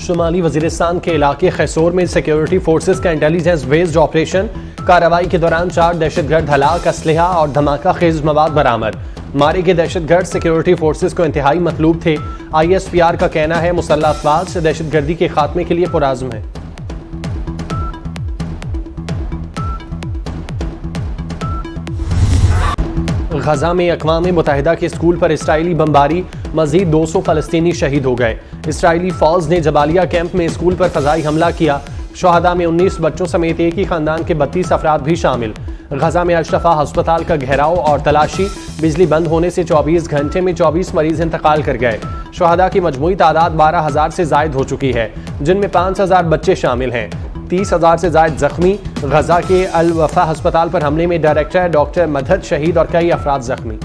शुमाली वजीरिस्तान के इलाके खैसोर में सिक्योरिटी फोर्सेस का इंटेलिजेंस बेस्ड ऑपरेशन। कार्रवाई के दौरान 4 दहशतगर्द हलाक, असलहा और धमाका खेज मवाद बरामद। मारे गए दहशतगर्द सिक्योरिटी फोर्सेस को इंतहाई मतलूब थे। ISPR का कहना है मुसल्लह अफवाज दहशतगर्दी के खात्मे के लिए पुराज़्म है। गजा में अक़वाम मुत्तहिदा के स्कूल पर इसराइली बमबारी, मजीद 200 फ़लस्तीनी शहीद हो गए। इसराइली फौज ने जबालिया कैंप में स्कूल पर फ़ज़ाई हमला किया। शहादा में 19 बच्चों समेत एक ही खानदान के 32 अफराद भी शामिल। गजा में अशरफा अस्पताल का घेराव और तलाशी, बिजली बंद होने से 24 घंटे में 24 मरीज इंतकाल कर गए। शहादा की मजमूई तादाद 12,000 से जायद हो चुकी है, जिनमें 5,000 बच्चे शामिल हैं। 30,000 से जायद जख्मी। गजा के अल वफा अस्पताल पर हमले में डायरेक्टर डॉक्टर मदद शहीद और कई अफराद जख्मी।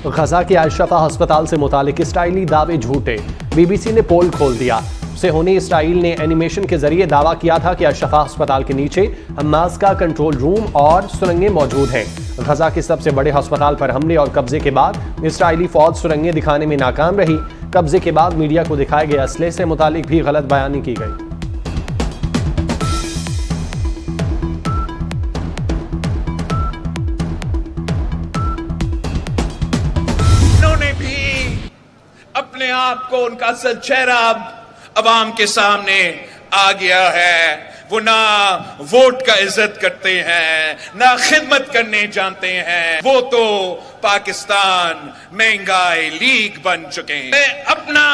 गजा के अशरफा अस्पताल से मुतालिक इसराइली दावे झूठे। BBC ने पोल खोल दिया। सेहोनी इसराइल ने एनिमेशन के जरिए दावा किया था कि अशरफा अस्पताल के नीचे हमास का कंट्रोल रूम और सुरंगें मौजूद हैं। गजा के सबसे बड़े अस्पताल पर हमले और कब्जे के बाद इसराइली फौज सुरंगें दिखाने में नाकाम रही। कब्जे के बाद मीडिया को दिखाए गए असले से मुतालिक भी गलत बयानी की गई। अपने आप को, उनका असल चेहरा अवाम के सामने आ गया है। वो ना वोट का इज्जत करते हैं, ना खिदमत करने जानते हैं। वो तो पाकिस्तान महंगाई लीग बन चुके हैं। मैं अपना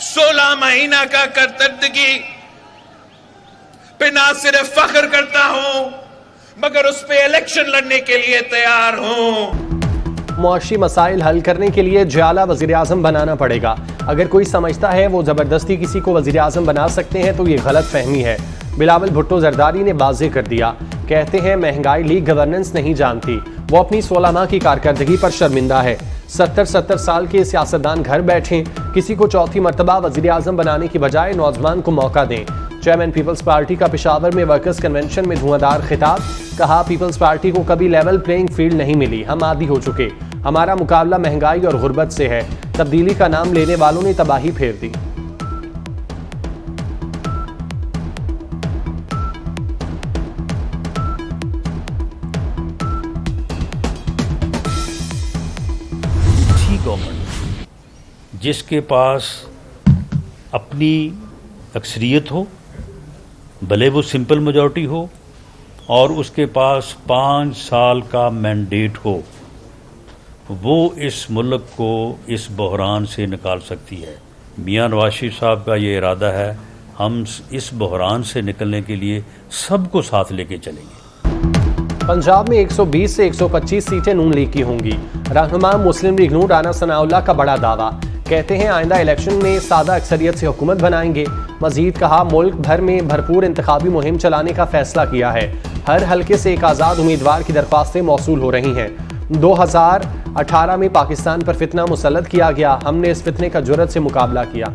16 महीना का करतर्दगी पे ना सिर्फ फख्र करता हूं, मगर उस पे इलेक्शन लड़ने के लिए तैयार हूं। मुआशी मसाइल हल करने के लिए जाला वज़ीर आज़म बनाना पड़ेगा। अगर कोई समझता है वो ज़बरदस्ती किसी को वज़ीर आज़म बना सकते हैं तो ये गलत फहमी है। बिलावल भुट्टो जरदारी ने वाज़ेह कर दिया। कहते हैं महंगाई लीग गवर्नेंस नहीं जानती। वो अपनी 16 माह की कारकर्दगी पर शर्मिंदा है। 70 साल के सियासतदान घर बैठे किसी को चौथी मरतबा वज़ीर आज़म बनाने की बजाय नौजवान को मौका दें। चेयरमैन पीपल्स पार्टी का पेशावर में वर्कर्स कन्वेंशन में धुआंधार खिताब। कहा पीपल्स पार्टी को कभी लेवल प्लेइंग फील्ड नहीं मिली, हम आदी हो चुके। हमारा मुकाबला महंगाई और गुर्बत से है। तब्दीली का नाम लेने वालों ने तबाही फेर दी। गवर्नमेंट जिसके पास अपनी अक्सरियत हो, भले वो सिंपल मेजॉरिटी हो, और उसके पास 5 साल का मैंडेट हो, वो इस मुल्क को इस बहरान से निकाल सकती है। मियां नवाज शरीफ साहब का ये इरादा है, हम इस बहरान से निकलने के लिए सबको साथ लेके चलेंगे। पंजाब में 120 से 125 सीटें नून लीग की होंगी। रहनुमा मुस्लिम लीग नून राना सनाउल्लाह का बड़ा दावा। कहते हैं आइंदा इलेक्शन में सादा अक्सरियत से हुकूमत बनाएंगे। मजीद कहा मुल्क भर में भरपूर इंतखाबी मुहिम चलाने का फैसला किया है। हर हल्के से एक आज़ाद उम्मीदवार की दरख्वास्तें मौसूल हो रही हैं। 2018 में पाकिस्तान पर फितना मुसल्लत किया गया, हमने इस फितने का जुर्रत से मुकाबला किया।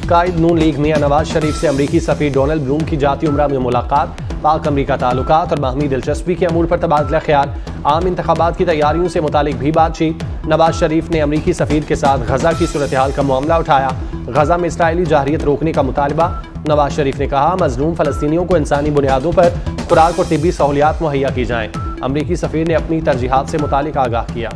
कायद नून लीग मियां नवाज शरीफ से अमरीकी सफीर डोनाल्ड ब्लूम की जाती उम्रा में मुलाकात। पाक अमरीका ताल्लुकात और बाहमी दिलचस्पी के अमूर पर तबादला ख्याल। आम इंतखाबात की तैयारियों से मुतालिक भी बातचीत। नवाज शरीफ ने अमरीकी सफीर के साथ गजा की सूरत हाल का मामला उठाया। गजा में इसराइली जाहरियत रोकने का मुतालबा। नवाज शरीफ ने कहा मजलूम फलस्तीनियों को इंसानी बुनियादों पर खुराक और तिब्बी सहूलियात मुहैया की जाएं। अमरीकी सफीर ने अपनी तरजीहात से मुतालिक आगाह किया।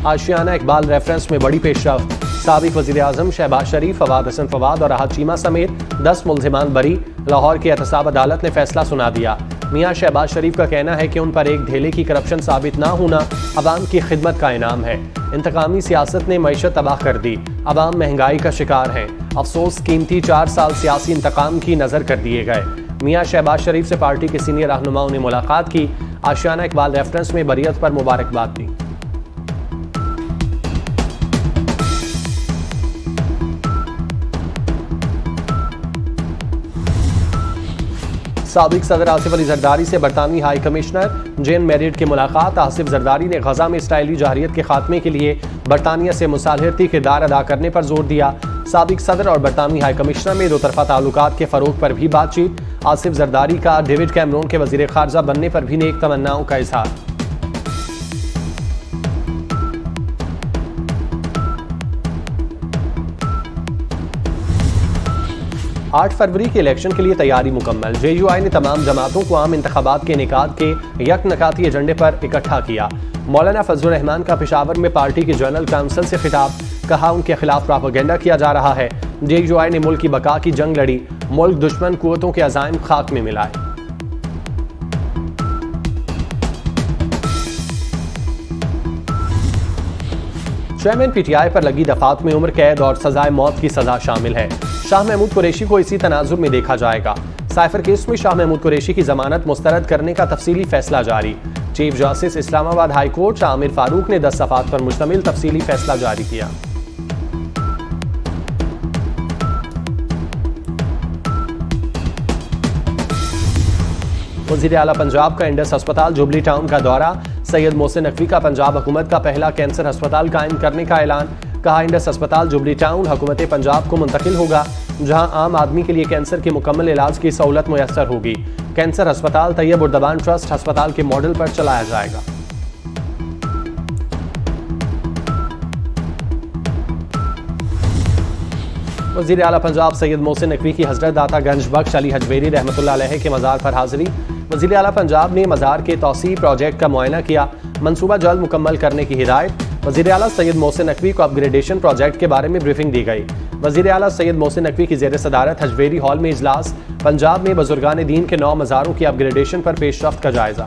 आशियाना इकबाल रेफरेंस में बड़ी पेशरफ्त। साबिक वज़ीर आज़म शहबाज शरीफ, फवाद हसन फवाद और राहत चीमा समेत 10 मुल्ज़िमान बरी। लाहौर की एहतसाब अदालत ने फैसला सुना दिया। मियां शहबाज शरीफ का कहना है कि उन पर एक ढेले की करप्शन साबित ना होना अवाम की खिदमत का इनाम है। इंतकामी सियासत ने मईशत तबाह कर दी, अवाम महंगाई का शिकार है। अफसोस कीमती 4 साल सियासी इंतकाम की नजर कर दिए गए। मियां शहबाज शरीफ से पार्टी के सीनियर रहनुमाओं ने मुलाकात की। आशियाना इकबाल रेफरेंस में बरियत पर मुबारकबाद दी। साबिक सदर आसिफ अली जरदारी से बरतानवी हाई कमिश्नर जेन मेरिट की मुलाकात। आसिफ जरदारी ने गजा में इसराइली जहरियत के खात्मे के लिए बरतानिया से मुसालहती किरदार अदा करने पर जोर दिया। साबिक सदर और बरतानवी हाई कमिश्नर में दो तरफा ताल्लुकात के फरोग पर भी बातचीत। आसिफ जरदारी का डेविड कैमरून के वजीर खारजा बनने पर भी नेक तमन्नाओं का इजहार। 8 फरवरी के इलेक्शन के लिए तैयारी मुकम्मल। JUI ने तमाम जमातों को आम इंतखाबात के इनेकाद के यकनकाती एजेंडे पर इकट्ठा किया। मौलाना फजलुर रहमान का पेशावर में पार्टी के जनरल काउंसिल से खिताब, कहा उनके खिलाफ प्रोपेगेंडा किया जा रहा है। JUI ने मुल्क की बका की जंग लड़ी, मुल्क दुश्मन कुव्वतों के अज़ाइम खाक में मिलाए। चेयरमैन PTI पर लगी दफात में उम्र कैद और सजाए मौत की सजा शामिल है। शाह महमूद कुरैशी को इसी तनाजुर में देखा जाएगा। साइफर केस में शाह महमूद कुरैशी की जमानत मुस्तरद करने का तफसीली फैसला जारी। Chief justice Islamabad high court Shah Aamir Farooq ने 10 सफ़ात पर मुश्तमिल तफसीली फैसला जारी किया। वज़ीर आला पंजाब का इंडस अस्पताल जुबली टाउन का दौरा। सैयद मोहसिन नकवी का पंजाब हुकूमत का पहला कैंसर अस्पताल कायम करने का ऐलान। कहा इंडस अस्पताल जुबली टाउन हुकूमत पंजाब को मुंतकिल होगा, जहां आम आदमी के लिए कैंसर के मुकम्मल इलाज की सहूलत मुयस्सर होगी। कैंसर अस्पताल तैयब उर्दबान ट्रस्ट अस्पताल के मॉडल पर चलाया जाएगा। वज़ीर आला पंजाब सैयद मोहसिन नकवी की हज़रत दाता गंज बख्श अली हजवेरी रहमतुल्लाह अलैह के मज़ार पर हाज़िरी। वज़ीर आला पंजाब ने मज़ार के तौसी प्रोजेक्ट का मुआयना किया, मनसूबा जल्द मुकम्मल करने की हिदायत। वज़ीर आला सैयद मोहसिन नकवी को अपग्रेडेशन प्रोजेक्ट के बारे में ब्रीफिंग दी गई। वज़ीर आला सैयद मोहसिन नकवी की ज़ेर सदारत हजवेरी हॉल में इजलास। पंजाब में बुजुर्गान दीन के 9 मज़ारों की अपग्रेडेशन पर पेशरफ्त का जायजा।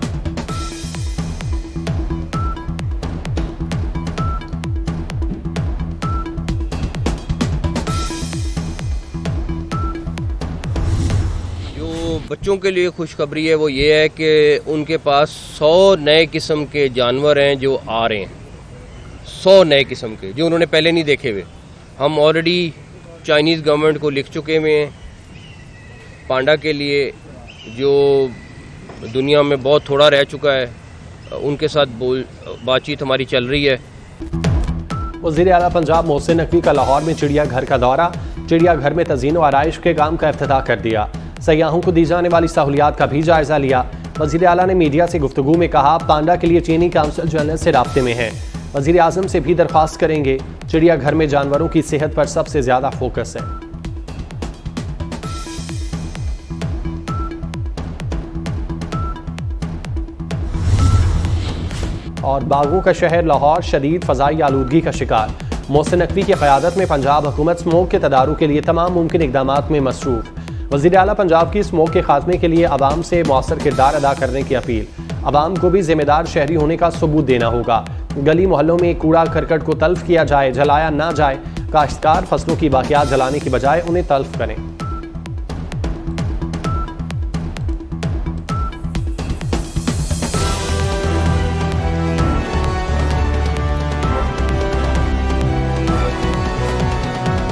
बच्चों के लिए खुशखबरी है, वो ये है कि उनके पास 100 नए किस्म के जानवर हैं जो आ रहे हैं। 100 नए किस्म के जो उन्होंने पहले नहीं देखे हुए। हम ऑलरेडी चाइनीज़ गवर्नमेंट को लिख चुके हुए हैं पांडा के लिए, जो दुनिया में बहुत थोड़ा रह चुका है, उनके साथ बातचीत हमारी चल रही है। वज़ीर आला पंजाब मोहसिन नकवी का लाहौर में चिड़ियाघर का दौरा। चिड़ियाघर में तज़ीन व आराइश के काम का इफ्तिताह कर दिया। सयाहों को दी जाने वाली सहूलियात का भी जायजा लिया। वज़ीर आला ने मीडिया से गुफ्तगू में कहा, पांडा के लिए चीनी काउंसिल जनरल से राब्ते में है। वज़ीर आज़म से भी दरख्वास्त करेंगे। चिड़ियाघर में जानवरों की सेहत पर सबसे ज्यादा फोकस है। और बागों का शहर लाहौर शदीद फ़ज़ाई आलूदगी का शिकार। मोहसिन नकवी की क़यादत में पंजाब हुकूमत स्मोक के तदारुक के लिए तमाम मुमकिन इक़दामात में मसरूफ़। वज़ीर आला पंजाब की स्मोक के खात्मे के लिए अवाम से मौसर किरदार अदा करने की अपील। अवाम को भी जिम्मेदार शहरी होने का सबूत देना होगा। गली मोहल्लों में कूड़ा करकट को तल्फ किया जाए, जलाया ना जाए। काश्तकार फसलों की बाकियात जलाने की बजाय उन्हें तल्फ करें।